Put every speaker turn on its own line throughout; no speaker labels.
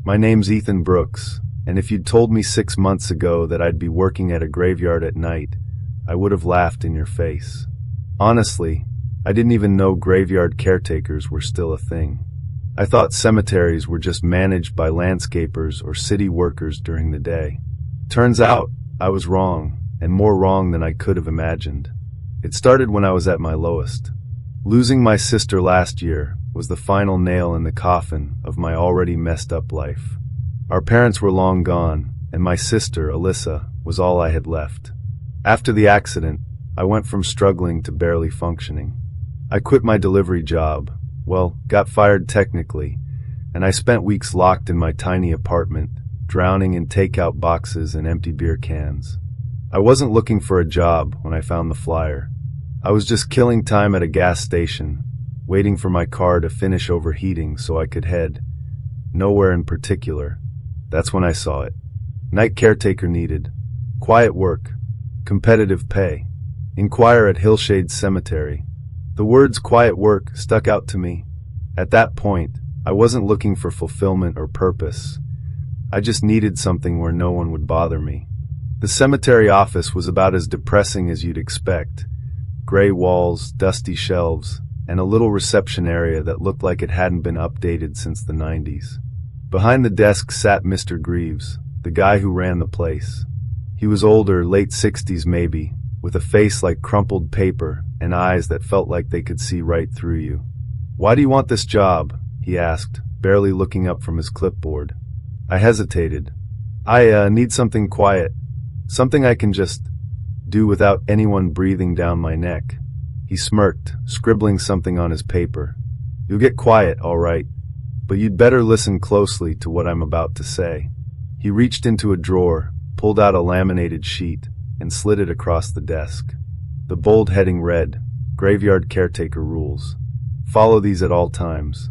My name's Ethan Brooks, and if you'd told me 6 months ago that I'd be working at a graveyard at night, I would have laughed in your face. Honestly, I didn't even know graveyard caretakers were still a thing. I thought cemeteries were just managed by landscapers or city workers during the day. Turns out, I was wrong, and more wrong than I could have imagined. It started when I was at my lowest. Losing my sister last year was the final nail in the coffin of my already messed up life. Our parents were long gone, and my sister, Alyssa, was all I had left. After the accident, I went from struggling to barely functioning. I quit my delivery job, got fired technically, and I spent weeks locked in my tiny apartment, drowning in takeout boxes and empty beer cans. I wasn't looking for a job when I found the flyer. I was just killing time at a gas station, waiting for my car to finish overheating so I could head nowhere in particular. That's when I saw it. Night caretaker needed. Quiet work. Competitive pay. Inquire at Hillshade Cemetery. The words quiet work stuck out to me. At that point, I wasn't looking for fulfillment or purpose. I just needed something where no one would bother me. The cemetery office was about as depressing as you'd expect. Gray walls, dusty shelves, and a little reception area that looked like it hadn't been updated since the 90s. Behind the desk sat Mr. Greaves, the guy who ran the place. He was older, late 60s maybe, with a face like crumpled paper and eyes that felt like they could see right through you. "Why do you want this job?" he asked, barely looking up from his clipboard. I hesitated. I need something quiet. Something I can just do without anyone breathing down my neck." He smirked, scribbling something on his paper. "You'll get quiet, all right, but you'd better listen closely to what I'm about to say." He reached into a drawer, pulled out a laminated sheet, and slid it across the desk. The bold heading read, "Graveyard Caretaker Rules. Follow these at all times."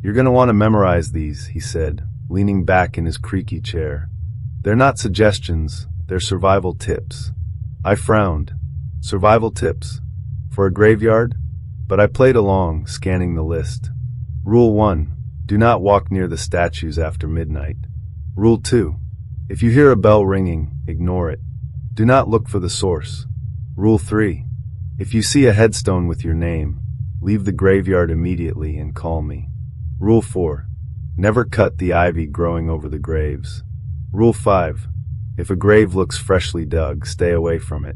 "You're going to want to memorize these," he said, leaning back in his creaky chair. "They're not suggestions, they're survival tips." I frowned. Survival tips? For a graveyard? But I played along, scanning the list. Rule 1. Do not walk near the statues after midnight. Rule 2. If you hear a bell ringing, ignore it. Do not look for the source. Rule 3. If you see a headstone with your name, leave the graveyard immediately and call me. Rule 4. Never cut the ivy growing over the graves. Rule 5. If a grave looks freshly dug, stay away from it.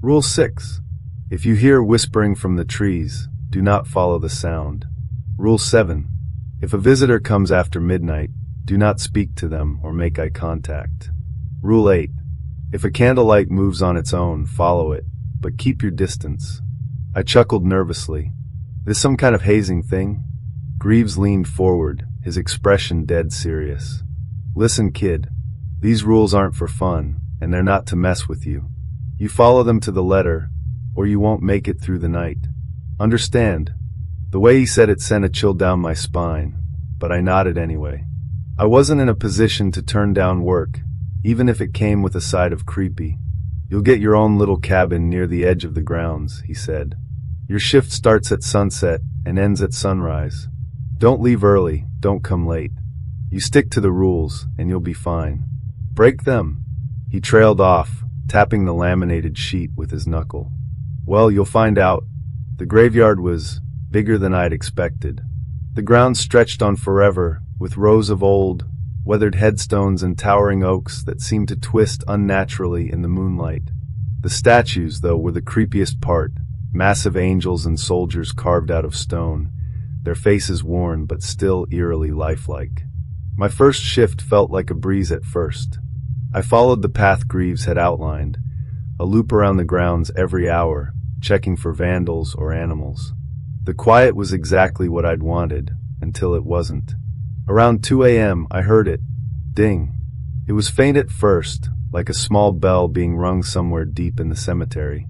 Rule 6. If you hear whispering from the trees, do not follow the sound. Rule 7. If a visitor comes after midnight, do not speak to them or make eye contact. Rule 8. If a candlelight moves on its own, follow it, but keep your distance. I chuckled nervously. This some kind of hazing thing? Greaves leaned forward, his expression dead serious. "Listen, kid. These rules aren't for fun, and they're not to mess with you. You follow them to the letter, or you won't make it through the night. Understand?" The way he said it sent a chill down my spine, but I nodded anyway. I wasn't in a position to turn down work, even if it came with a side of creepy. "You'll get your own little cabin near the edge of the grounds," he said. "Your shift starts at sunset and ends at sunrise. Don't leave early, don't come late. You stick to the rules, and you'll be fine. Break them." He trailed off, tapping the laminated sheet with his knuckle. "Well, you'll find out." The graveyard was bigger than I'd expected. The ground stretched on forever, with rows of old, weathered headstones and towering oaks that seemed to twist unnaturally in the moonlight. The statues, though, were the creepiest part, massive angels and soldiers carved out of stone, their faces worn but still eerily lifelike. My first shift felt like a breeze at first. I followed the path Greaves had outlined, a loop around the grounds every hour, checking for vandals or animals. The quiet was exactly what I'd wanted, until it wasn't. Around 2 a.m. I heard it. Ding. It was faint at first, like a small bell being rung somewhere deep in the cemetery.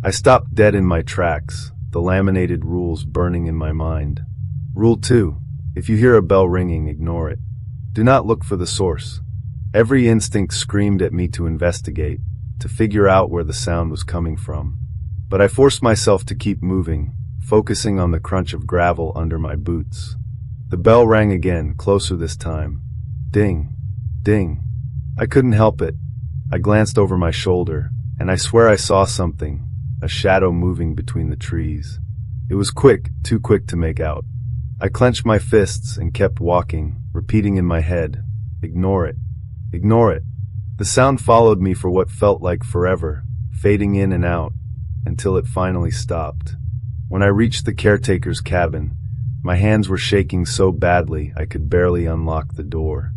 I stopped dead in my tracks, the laminated rules burning in my mind. Rule 2. If you hear a bell ringing, ignore it. Do not look for the source. Every instinct screamed at me to investigate, to figure out where the sound was coming from. But I forced myself to keep moving, focusing on the crunch of gravel under my boots. The bell rang again, closer this time. Ding. Ding. I couldn't help it. I glanced over my shoulder, and I swear I saw something, a shadow moving between the trees. It was quick, too quick to make out. I clenched my fists and kept walking, repeating in my head, "Ignore it. Ignore it." The sound followed me for what felt like forever, fading in and out, until it finally stopped. When I reached the caretaker's cabin, my hands were shaking so badly I could barely unlock the door.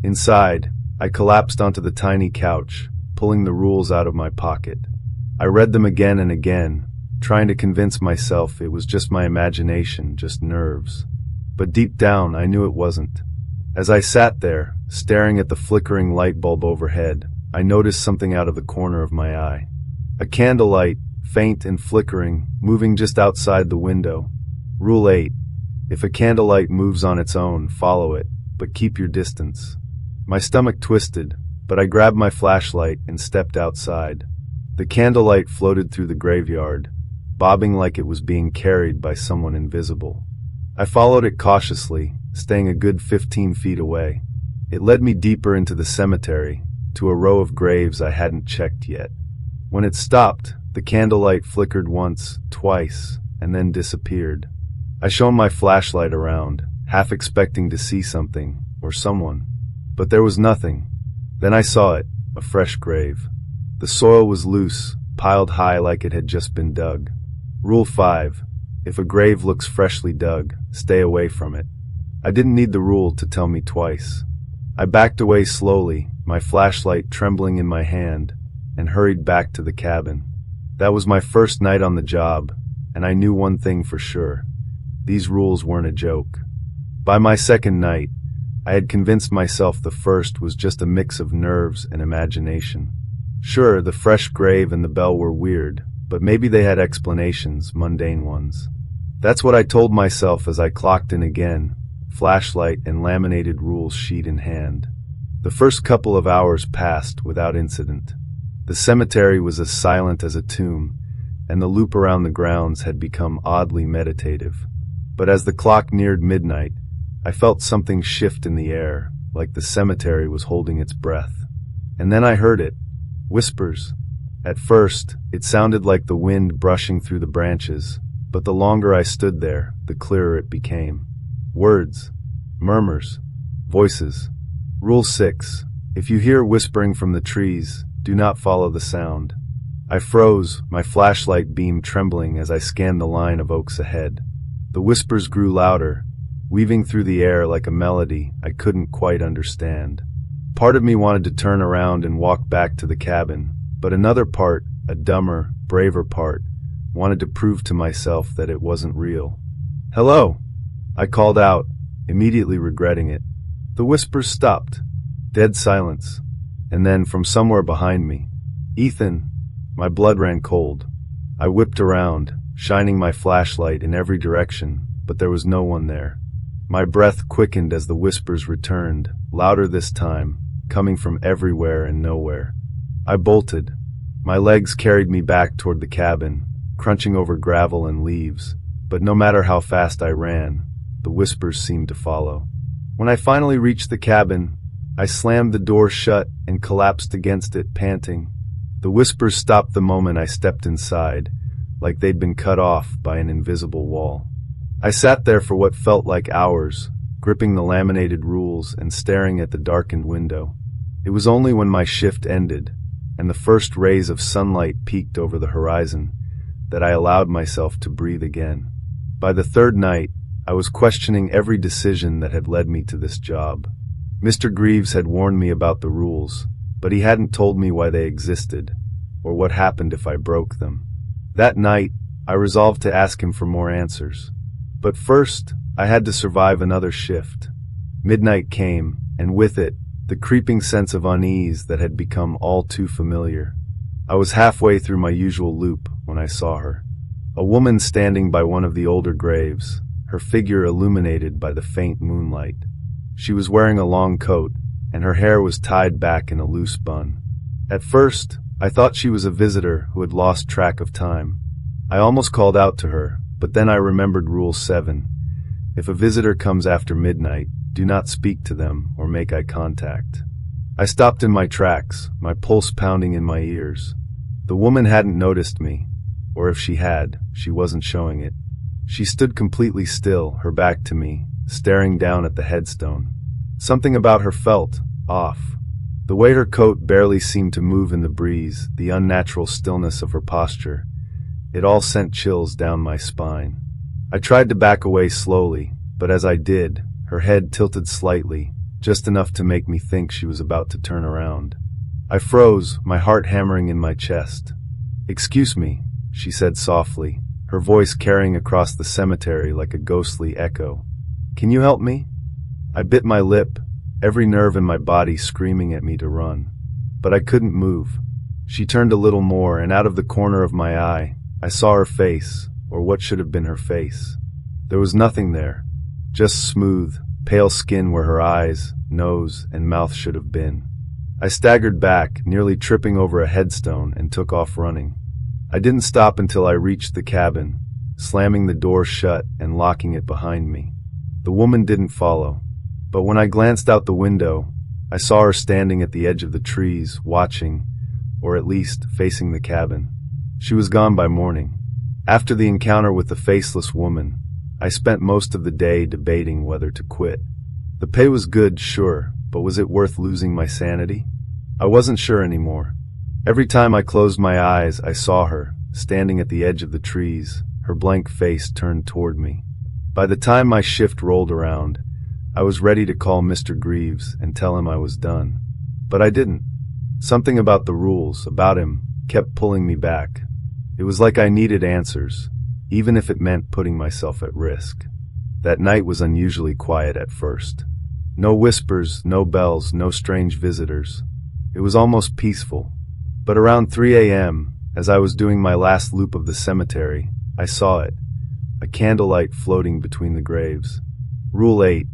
Inside, I collapsed onto the tiny couch, pulling the rules out of my pocket. I read them again and again, trying to convince myself it was just my imagination, just nerves. But deep down, I knew it wasn't. As I sat there, staring at the flickering light bulb overhead, I noticed something out of the corner of my eye. A candlelight, faint and flickering, moving just outside the window. Rule 8. If a candlelight moves on its own, follow it, but keep your distance. My stomach twisted, but I grabbed my flashlight and stepped outside. The candlelight floated through the graveyard, bobbing like it was being carried by someone invisible. I followed it cautiously, staying a good 15 feet away. It led me deeper into the cemetery, to a row of graves I hadn't checked yet. When it stopped, the candlelight flickered once, twice, and then disappeared. I shone my flashlight around, half expecting to see something, or someone. But there was nothing. Then I saw it, a fresh grave. The soil was loose, piled high like it had just been dug. Rule 5. If a grave looks freshly dug, stay away from it. I didn't need the rule to tell me twice. I backed away slowly, my flashlight trembling in my hand, and hurried back to the cabin. That was my first night on the job, and I knew one thing for sure. These rules weren't a joke. By my second night, I had convinced myself the first was just a mix of nerves and imagination. Sure, the fresh grave and the bell were weird, but maybe they had explanations, mundane ones. That's what I told myself as I clocked in again, flashlight and laminated rules sheet in hand. The first couple of hours passed without incident. The cemetery was as silent as a tomb, and the loop around the grounds had become oddly meditative. But as the clock neared midnight, I felt something shift in the air, like the cemetery was holding its breath. And then I heard it. Whispers. At first, it sounded like the wind brushing through the branches, but the longer I stood there, the clearer it became. Words. Murmurs. Voices. Rule 6. If you hear whispering from the trees, do not follow the sound. I froze, my flashlight beam trembling as I scanned the line of oaks ahead. The whispers grew louder, weaving through the air like a melody I couldn't quite understand. Part of me wanted to turn around and walk back to the cabin, but another part, a dumber, braver part, wanted to prove to myself that it wasn't real. "Hello!" I called out, immediately regretting it. The whispers stopped. Dead silence. And then, from somewhere behind me, "Ethan!" My blood ran cold. I whipped around, shining my flashlight in every direction, but there was no one there. My breath quickened as the whispers returned, louder this time, coming from everywhere and nowhere. I bolted. My legs carried me back toward the cabin, crunching over gravel and leaves, but no matter how fast I ran, the whispers seemed to follow. When I finally reached the cabin, I slammed the door shut and collapsed against it, panting. The whispers stopped the moment I stepped inside, like they'd been cut off by an invisible wall. I sat there for what felt like hours, gripping the laminated rules and staring at the darkened window. It was only when my shift ended, and the first rays of sunlight peeked over the horizon, that I allowed myself to breathe again. By the third night, I was questioning every decision that had led me to this job. Mr. Greaves had warned me about the rules, but he hadn't told me why they existed, or what happened if I broke them. That night, I resolved to ask him for more answers. But first, I had to survive another shift. Midnight came, and with it, the creeping sense of unease that had become all too familiar. I was halfway through my usual loop when I saw her. A woman standing by one of the older graves, her figure illuminated by the faint moonlight. She was wearing a long coat, and her hair was tied back in a loose bun. At first, I thought she was a visitor who had lost track of time. I almost called out to her, but then I remembered Rule 7. If a visitor comes after midnight, do not speak to them or make eye contact. I stopped in my tracks, my pulse pounding in my ears. The woman hadn't noticed me, or if she had, she wasn't showing it. She stood completely still, her back to me, staring down at the headstone. Something about her felt off. The way her coat barely seemed to move in the breeze, the unnatural stillness of her posture, it all sent chills down my spine. I tried to back away slowly, but as I did, her head tilted slightly, just enough to make me think she was about to turn around. I froze, my heart hammering in my chest. "Excuse me," she said softly, her voice carrying across the cemetery like a ghostly echo. "Can you help me?" I bit my lip, every nerve in my body screaming at me to run. But I couldn't move. She turned a little more, and out of the corner of my eye, I saw her face, or what should have been her face. There was nothing there, just smooth, pale skin where her eyes, nose, and mouth should have been. I staggered back, nearly tripping over a headstone, and took off running. I didn't stop until I reached the cabin, slamming the door shut and locking it behind me. The woman didn't follow, but when I glanced out the window, I saw her standing at the edge of the trees, watching, or at least facing the cabin. She was gone by morning. After the encounter with the faceless woman, I spent most of the day debating whether to quit. The pay was good, sure, but was it worth losing my sanity? I wasn't sure anymore. Every time I closed my eyes, I saw her, standing at the edge of the trees, her blank face turned toward me. By the time my shift rolled around, I was ready to call Mr. Greaves and tell him I was done. But I didn't. Something about the rules, about him, kept pulling me back. It was like I needed answers, even if it meant putting myself at risk. That night was unusually quiet at first. No whispers, no bells, no strange visitors. It was almost peaceful. But around 3 a.m., as I was doing my last loop of the cemetery, I saw it, a candlelight floating between the graves. Rule 8.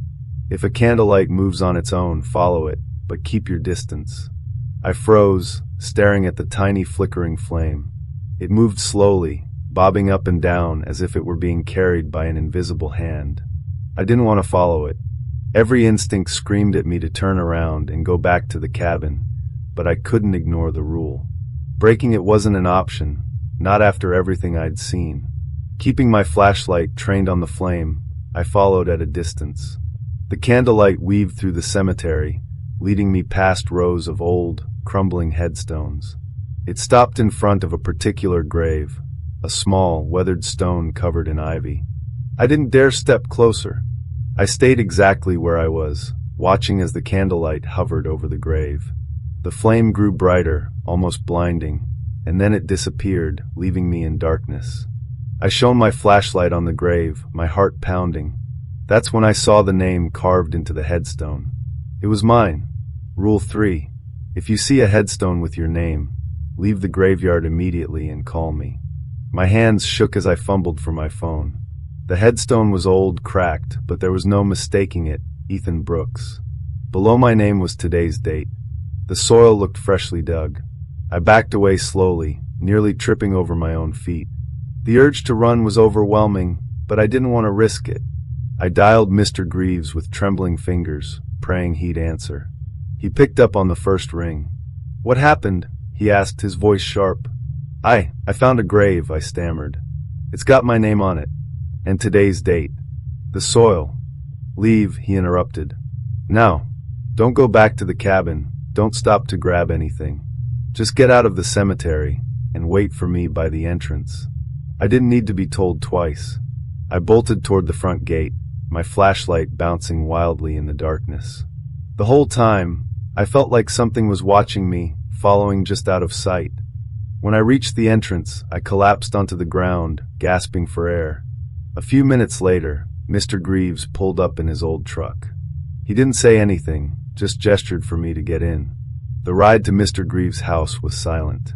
If a candlelight moves on its own, follow it, but keep your distance. I froze, staring at the tiny flickering flame. It moved slowly, bobbing up and down as if it were being carried by an invisible hand. I didn't want to follow it. Every instinct screamed at me to turn around and go back to the cabin, but I couldn't ignore the rule. Breaking it wasn't an option, not after everything I'd seen. Keeping my flashlight trained on the flame, I followed at a distance. The candlelight weaved through the cemetery, leading me past rows of old, crumbling headstones. It stopped in front of a particular grave, a small, weathered stone covered in ivy. I didn't dare step closer. I stayed exactly where I was, watching as the candlelight hovered over the grave. The flame grew brighter, almost blinding, and then it disappeared, leaving me in darkness. I shone my flashlight on the grave, my heart pounding. That's when I saw the name carved into the headstone. It was mine. Rule 3. If you see a headstone with your name, leave the graveyard immediately and call me. My hands shook as I fumbled for my phone. The headstone was old, cracked, but there was no mistaking it, Ethan Brooks. Below my name was today's date. The soil looked freshly dug. I backed away slowly, nearly tripping over my own feet. The urge to run was overwhelming, but I didn't want to risk it. I dialed Mr. Greaves with trembling fingers, praying he'd answer. He picked up on the first ring. "What happened?" he asked, his voice sharp. I found a grave," I stammered. "It's got my name on it. And today's date. The soil." "Leave," he interrupted. "Now. Don't go back to the cabin. Don't stop to grab anything. Just get out of the cemetery and wait for me by the entrance." I didn't need to be told twice. I bolted toward the front gate, my flashlight bouncing wildly in the darkness. The whole time, I felt like something was watching me, following just out of sight. When I reached the entrance, I collapsed onto the ground, gasping for air. A few minutes later, Mr. Greaves pulled up in his old truck. He didn't say anything, just gestured for me to get in. The ride to Mr. Greaves' house was silent.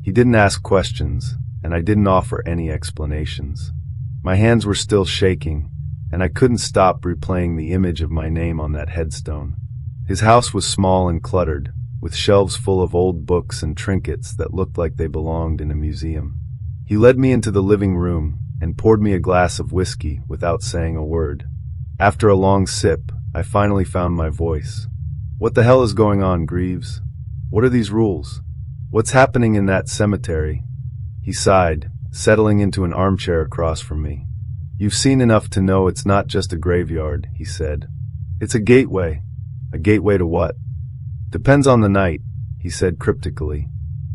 He didn't ask questions, and I didn't offer any explanations. My hands were still shaking, and I couldn't stop replaying the image of my name on that headstone. His house was small and cluttered, with shelves full of old books and trinkets that looked like they belonged in a museum. He led me into the living room and poured me a glass of whiskey without saying a word. After a long sip, I finally found my voice. What the hell is going on, Greaves? What are these rules? What's happening in that cemetery? He sighed, settling into an armchair across from me. You've seen enough to know it's not just a graveyard, he said. It's a gateway. A gateway to what? Depends on the night, he said cryptically.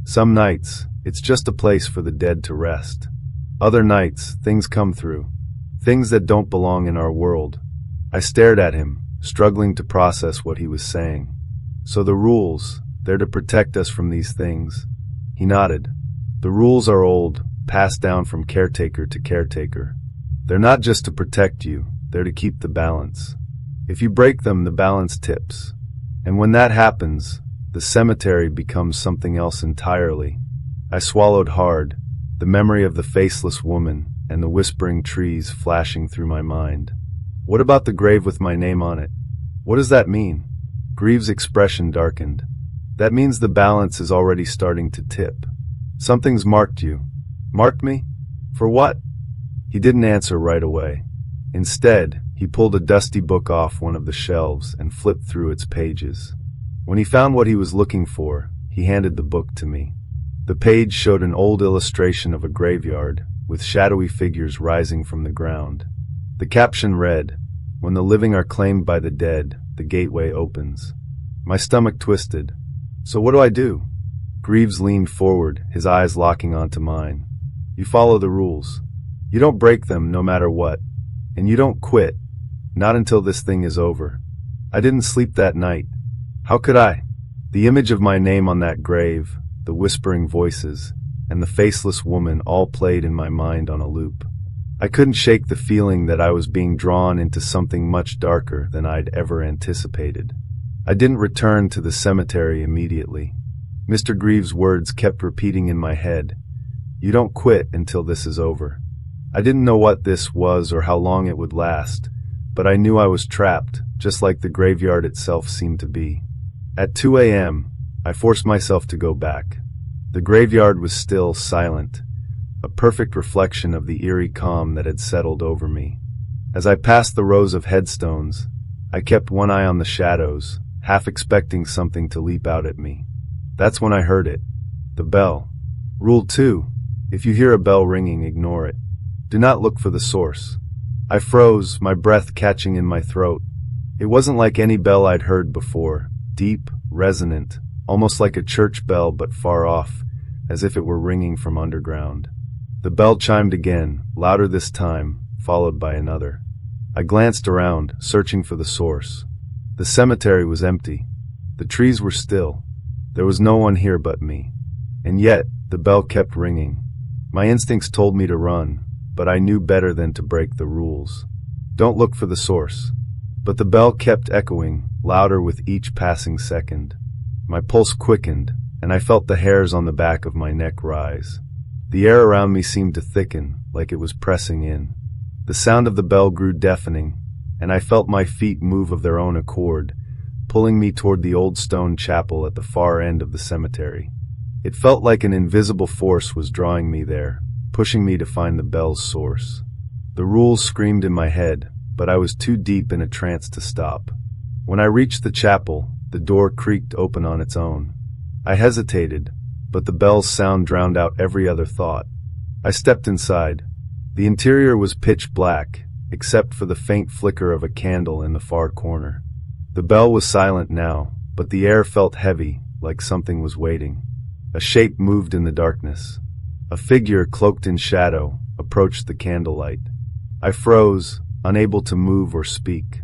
Some nights, it's just a place for the dead to rest. Other nights, things come through. Things that don't belong in our world. I stared at him, struggling to process what he was saying. So the rules, they're to protect us from these things. He nodded. The rules are old, passed down from caretaker to caretaker. They're not just to protect you, they're to keep the balance. If you break them, the balance tips. And when that happens, the cemetery becomes something else entirely. I swallowed hard, the memory of the faceless woman and the whispering trees flashing through my mind. What about the grave with my name on it? What does that mean? Greaves' expression darkened. That means the balance is already starting to tip. Something's marked you. Marked me? For what? He didn't answer right away. Instead, he pulled a dusty book off one of the shelves and flipped through its pages. When he found what he was looking for, he handed the book to me. The page showed an old illustration of a graveyard, with shadowy figures rising from the ground. The caption read, "When the living are claimed by the dead, the gateway opens." My stomach twisted. So what do I do? Greaves leaned forward, his eyes locking onto mine. You follow the rules. You don't break them no matter what. And you don't quit. Not until this thing is over. I didn't sleep that night. How could I? The image of my name on that grave, the whispering voices, and the faceless woman all played in my mind on a loop. I couldn't shake the feeling that I was being drawn into something much darker than I'd ever anticipated. I didn't return to the cemetery immediately. Mr. Greaves' words kept repeating in my head. You don't quit until this is over. I didn't know what this was or how long it would last, but I knew I was trapped, just like the graveyard itself seemed to be. At 2 a.m., I forced myself to go back. The graveyard was still silent, a perfect reflection of the eerie calm that had settled over me. As I passed the rows of headstones, I kept one eye on the shadows, half expecting something to leap out at me. That's when I heard it. The bell. Rule 2. If you hear a bell ringing, ignore it. Do not look for the source. I froze, my breath catching in my throat. It wasn't like any bell I'd heard before. Deep, resonant, almost like a church bell but far off, as if it were ringing from underground. The bell chimed again, louder this time, followed by another. I glanced around, searching for the source. The cemetery was empty. The trees were still. There was no one here but me. And yet, the bell kept ringing. My instincts told me to run, but I knew better than to break the rules. Don't look for the source. But the bell kept echoing, louder with each passing second. My pulse quickened, and I felt the hairs on the back of my neck rise. The air around me seemed to thicken, like it was pressing in. The sound of the bell grew deafening, and I felt my feet move of their own accord, pulling me toward the old stone chapel at the far end of the cemetery. It felt like an invisible force was drawing me there, pushing me to find the bell's source. The rules screamed in my head, but I was too deep in a trance to stop. When I reached the chapel, the door creaked open on its own. I hesitated, but the bell's sound drowned out every other thought. I stepped inside. The interior was pitch black, except for the faint flicker of a candle in the far corner. The bell was silent now, but the air felt heavy, like something was waiting. A shape moved in the darkness. A figure cloaked in shadow approached the candlelight. I froze, unable to move or speak.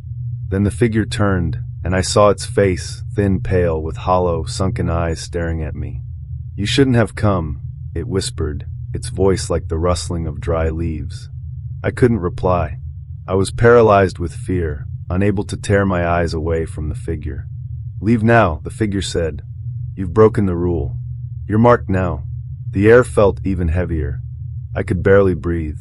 Then the figure turned, and I saw its face, thin, pale, with hollow, sunken eyes staring at me. You shouldn't have come, it whispered, its voice like the rustling of dry leaves. I couldn't reply. I was paralyzed with fear, unable to tear my eyes away from the figure. Leave now, the figure said. You've broken the rule. You're marked now. The air felt even heavier. I could barely breathe.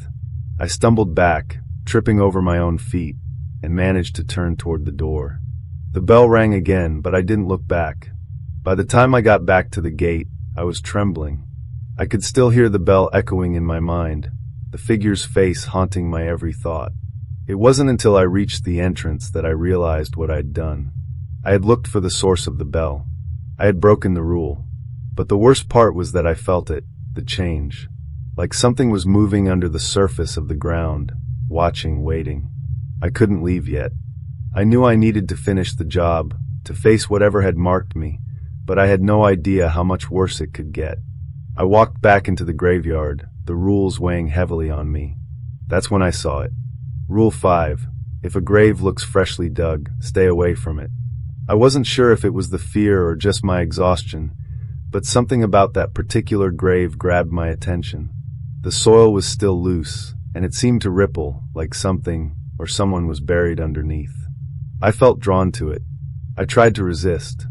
I stumbled back, tripping over my own feet, and managed to turn toward the door. The bell rang again, but I didn't look back. By the time I got back to the gate, I was trembling. I could still hear the bell echoing in my mind, the figure's face haunting my every thought. It wasn't until I reached the entrance that I realized what I'd done. I had looked for the source of the bell. I had broken the rule. But the worst part was that I felt it, the change. Like something was moving under the surface of the ground, watching, waiting. I couldn't leave yet. I knew I needed to finish the job, to face whatever had marked me, but I had no idea how much worse it could get. I walked back into the graveyard, the rules weighing heavily on me. That's when I saw it. Rule 5. If a grave looks freshly dug, stay away from it. I wasn't sure if it was the fear or just my exhaustion, but something about that particular grave grabbed my attention. The soil was still loose, and it seemed to ripple, like something or someone was buried underneath. I felt drawn to it. I tried to resist.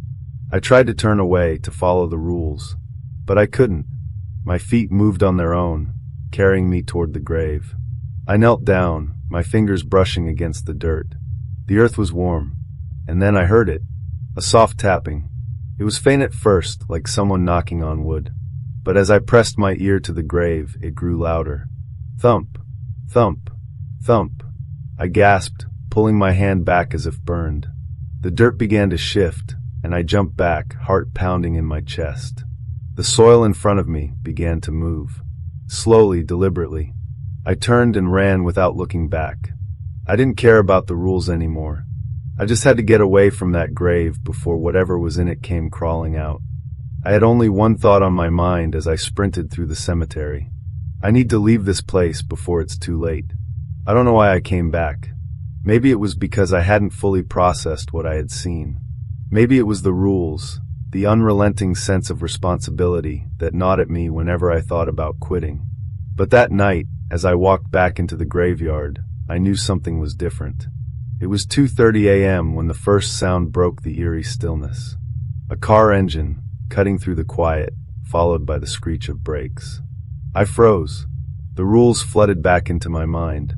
I tried to turn away, to follow the rules. But I couldn't. My feet moved on their own, carrying me toward the grave. I knelt down, my fingers brushing against the dirt. The earth was warm. And then I heard it. A soft tapping. It was faint at first, like someone knocking on wood. But as I pressed my ear to the grave, it grew louder. Thump, thump, thump. I gasped, pulling my hand back as if burned. The dirt began to shift, and I jumped back, heart pounding in my chest. The soil in front of me began to move. Slowly, deliberately. I turned and ran without looking back. I didn't care about the rules anymore. I just had to get away from that grave before whatever was in it came crawling out. I had only one thought on my mind as I sprinted through the cemetery. I need to leave this place before it's too late. I don't know why I came back. Maybe it was because I hadn't fully processed what I had seen. Maybe it was the rules, the unrelenting sense of responsibility that gnawed at me whenever I thought about quitting. But that night, as I walked back into the graveyard, I knew something was different. It was 2:30 a.m. when the first sound broke the eerie stillness. A car engine, cutting through the quiet, followed by the screech of brakes. I froze. The rules flooded back into my mind.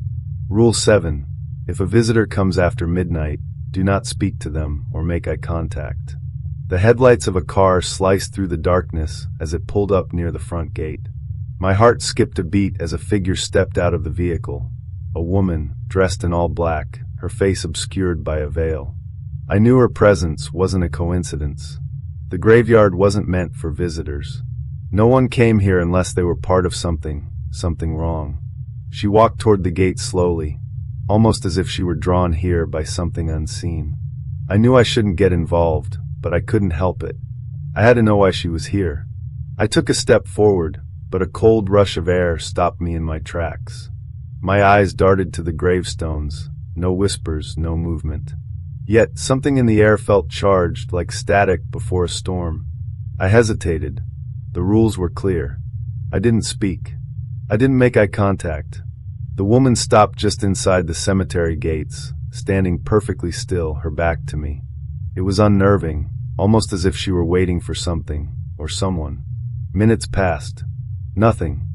Rule 7. If a visitor comes after midnight, do not speak to them or make eye contact. The headlights of a car sliced through the darkness as it pulled up near the front gate. My heart skipped a beat as a figure stepped out of the vehicle. A woman, dressed in all black, her face obscured by a veil. I knew her presence wasn't a coincidence. The graveyard wasn't meant for visitors. No one came here unless they were part of something wrong. She walked toward the gate slowly, almost as if she were drawn here by something unseen. I knew I shouldn't get involved, but I couldn't help it. I had to know why she was here. I took a step forward, but a cold rush of air stopped me in my tracks. My eyes darted to the gravestones. No whispers, no movement. Yet something in the air felt charged, like static before a storm. I hesitated. The rules were clear. I didn't speak. I didn't make eye contact. The woman stopped just inside the cemetery gates, standing perfectly still, her back to me. It was unnerving, almost as if she were waiting for something, or someone. Minutes passed. Nothing.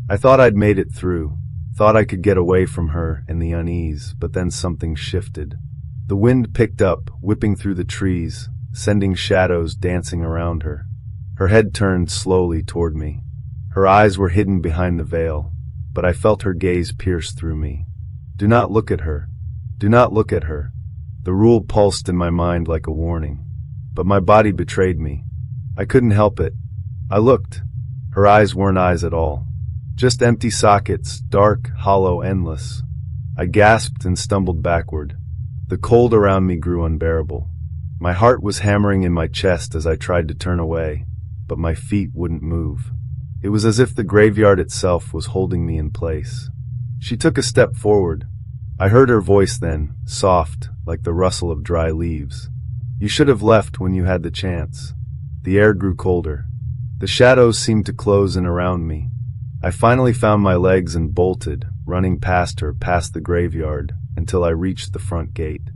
I thought I'd made it through, thought I could get away from her and the unease, but then something shifted. The wind picked up, whipping through the trees, sending shadows dancing around her. Her head turned slowly toward me. Her eyes were hidden behind the veil, but I felt her gaze pierce through me. Do not look at her. Do not look at her. The rule pulsed in my mind like a warning. But my body betrayed me. I couldn't help it. I looked. Her eyes weren't eyes at all. Just empty sockets, dark, hollow, endless. I gasped and stumbled backward. The cold around me grew unbearable. My heart was hammering in my chest as I tried to turn away, but my feet wouldn't move. It was as if the graveyard itself was holding me in place. She took a step forward. I heard her voice then, soft, like the rustle of dry leaves. You should have left when you had the chance. The air grew colder. The shadows seemed to close in around me. I finally found my legs and bolted, running past her, past the graveyard, until I reached the front gate.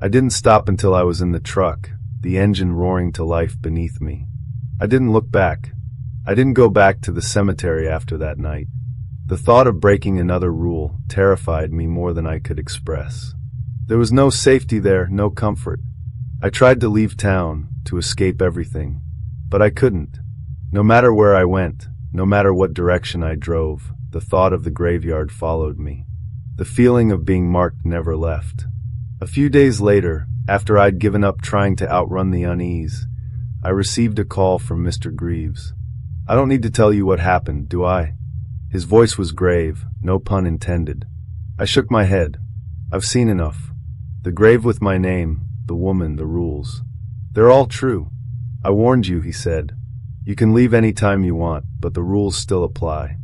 I didn't stop until I was in the truck, the engine roaring to life beneath me. I didn't look back. I didn't go back to the cemetery after that night. The thought of breaking another rule terrified me more than I could express. There was no safety there, no comfort. I tried to leave town, to escape everything, but I couldn't. No matter where I went, no matter what direction I drove, the thought of the graveyard followed me. The feeling of being marked never left. A few days later, after I'd given up trying to outrun the unease, I received a call from Mr. Greaves. I don't need to tell you what happened, do I? His voice was grave, no pun intended. I shook my head. I've seen enough. The grave with my name, the woman, the rules. They're all true. I warned you, he said. You can leave any time you want, but the rules still apply.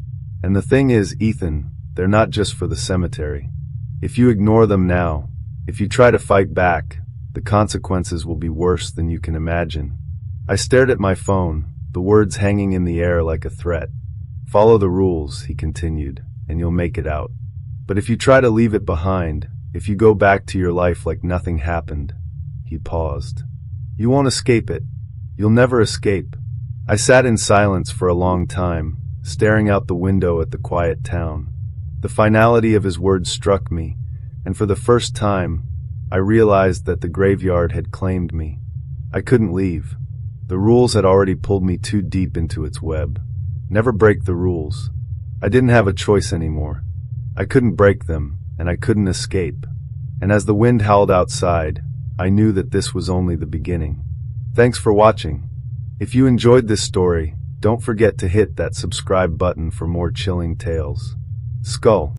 And the thing is, Ethan, they're not just for the cemetery. If you ignore them now, if you try to fight back, the consequences will be worse than you can imagine. I stared at my phone, the words hanging in the air like a threat. Follow the rules, he continued, and you'll make it out. But if you try to leave it behind, if you go back to your life like nothing happened, he paused. You won't escape it. You'll never escape. I sat in silence for a long time, staring out the window at the quiet town. The finality of his words struck me, and for the first time, I realized that the graveyard had claimed me. I couldn't leave. The rules had already pulled me too deep into its web. Never break the rules. I didn't have a choice anymore. I couldn't break them, and I couldn't escape. And as the wind howled outside, I knew that this was only the beginning. Thanks for watching. If you enjoyed this story, don't forget to hit that subscribe button for more chilling tales. Skull.